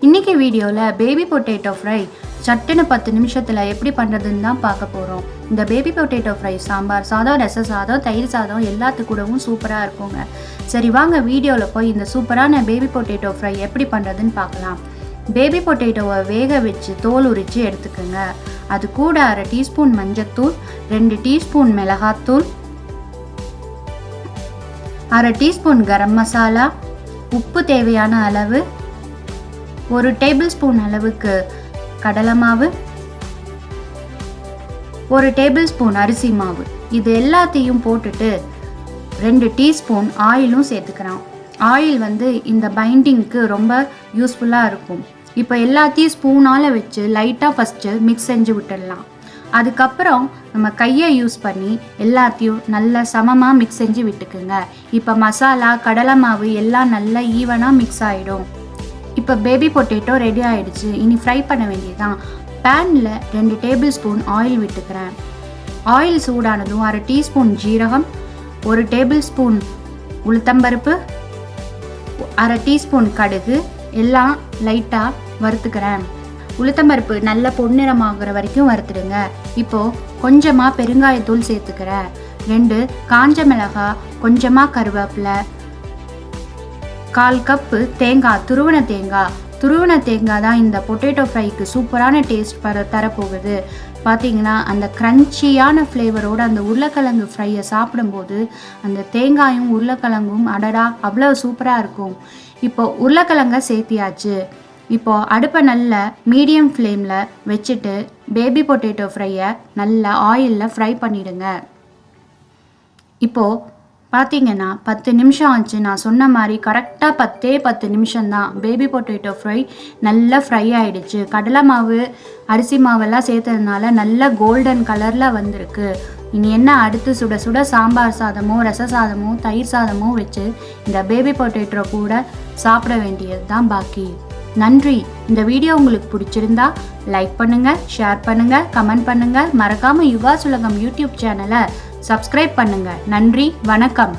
இன்னைக்கு வீடியோவில் baby potato fry சட்டுன்னு 10 நிமிஷத்தில் எப்படி பண்ணுறதுன்னு தான் பார்க்க போகிறோம். இந்த பேபி பொட்டேட்டோ ஃப்ரை சாம்பார் சாதம், ரச சாதம், தயிர் சாதம் எல்லாத்துக்கூடவும் சூப்பராக இருக்குங்க. சரி வாங்க வீடியோவில் போய் இந்த சூப்பரான பேபி பொட்டேட்டோ ஃப்ரை எப்படி பண்ணுறதுன்னு பார்க்கலாம். பேபி பொட்டேட்டோவை வேக வச்சு தோல் உரித்து எடுத்துக்கோங்க. அது கூட 1/2 டீஸ்பூன் மஞ்சத்தூள், 2 டீஸ்பூன் மிளகாத்தூள், 1/2 டீஸ்பூன் கரம் மசாலா, உப்பு தேவையான அளவு, 1 டேபிள் ஸ்பூன் அளவுக்கு கடலை மாவு, 1 டேபிள் ஸ்பூன் அரிசி மாவு. இது எல்லாத்தையும் போட்டுட்டு 2 டீஸ்பூன் ஆயிலும் சேர்த்துக்கிறோம். ஆயில் இந்த பைண்டிங்க்கு ரொம்ப யூஸ்ஃபுல்லாக இருக்கும். இப்போ எல்லாத்தையும் ஸ்பூனால் வச்சு லைட்டாக ஃபஸ்ட்டு மிக்ஸ் செஞ்சு விட்டுடலாம். அதுக்கப்புறம் நம்ம கையை யூஸ் பண்ணி எல்லாத்தையும் நல்லா சமமாக மிக்ஸ் செஞ்சு விட்டுக்குங்க. இப்போ மசாலா, கடலை மாவு எல்லாம் நல்லா ஈவனாக மிக்ஸ் ஆகிடும். இப்போ பேபி பொட்டேட்டோ ரெடி ஆகிடுச்சு. இனி ஃப்ரை பண்ண வேண்டியதுதான். பேனில் 2 டேபிள் ஸ்பூன் ஆயில் விட்டுக்கிறேன். ஆயில் சூடானதும் 1/2 டீஸ்பூன் ஜீரகம், 1 டேபிள் ஸ்பூன் உளுத்தம்பருப்பு, 1/2 டீஸ்பூன் கடுகு எல்லாம் லைட்டாக வறுத்துக்கிறேன். உளுத்தம்பருப்பு நல்ல பொன்னிறமாகிற வரைக்கும் வறுத்துடுங்க. இப்போது கொஞ்சமாக பெருங்காயத்தூள் சேர்த்துக்கிறேன். 2 காஞ்ச மிளகாய், கொஞ்சமாக கருவேப்பிலை, 1/4 கப்பு தேங்காய், துருவன தேங்காய் தான் இந்த பொட்டேட்டோ ஃப்ரைக்கு சூப்பரான டேஸ்ட் தரப்போகுது. பார்த்தீங்கன்னா அந்த க்ரன்ச்சியான ஃப்ளேவரோடு அந்த உருளைக்கிழங்கு ஃப்ரையை சாப்பிடும்போது அந்த தேங்காயும் உருளைக்கிழங்கும் அடடா அவ்வளோ சூப்பராக இருக்கும். இப்போது உருளைக்கிழங்க சேர்த்தியாச்சு. இப்போது அடுப்பை நல்லா மீடியம் ஃப்ளேமில் வச்சுட்டு பேபி பொட்டேட்டோ ஃப்ரையை நல்லா ஆயிலில் ஃப்ரை பண்ணிவிடுங்க. இப்போது பார்த்தீங்கன்னா 10 நிமிஷம் ஆச்சு. நான் சொன்ன மாதிரி கரெக்டாக 10 நிமிஷம்தான். பேபி பொட்டேட்டோ ஃப்ரை நல்லா ஃப்ரை ஆகிடுச்சு. கடலை மாவு, அரிசி மாவெல்லாம் சேர்த்ததுனால நல்ல கோல்டன் கலரில் வந்திருக்கு. இனி என்ன, அடுத்து சுட சுட சாம்பார் சாதமோ, ரச சாதமோ, தயிர் சாதமோ வச்சு இந்த பேபி பொட்டேட்டோ கூட சாப்பிட வேண்டியது தான் பாக்கி. நன்றி. இந்த வீடியோ உங்களுக்கு பிடிச்சிருந்தா லைக் பண்ணுங்கள், ஷேர் பண்ணுங்கள், கமெண்ட் பண்ணுங்கள். மறக்காமல் யுகாஸ் உலகம் யூடியூப் சேனலை சப்ஸ்கிரைப் பண்ணுங்கள். நன்றி, வணக்கம்.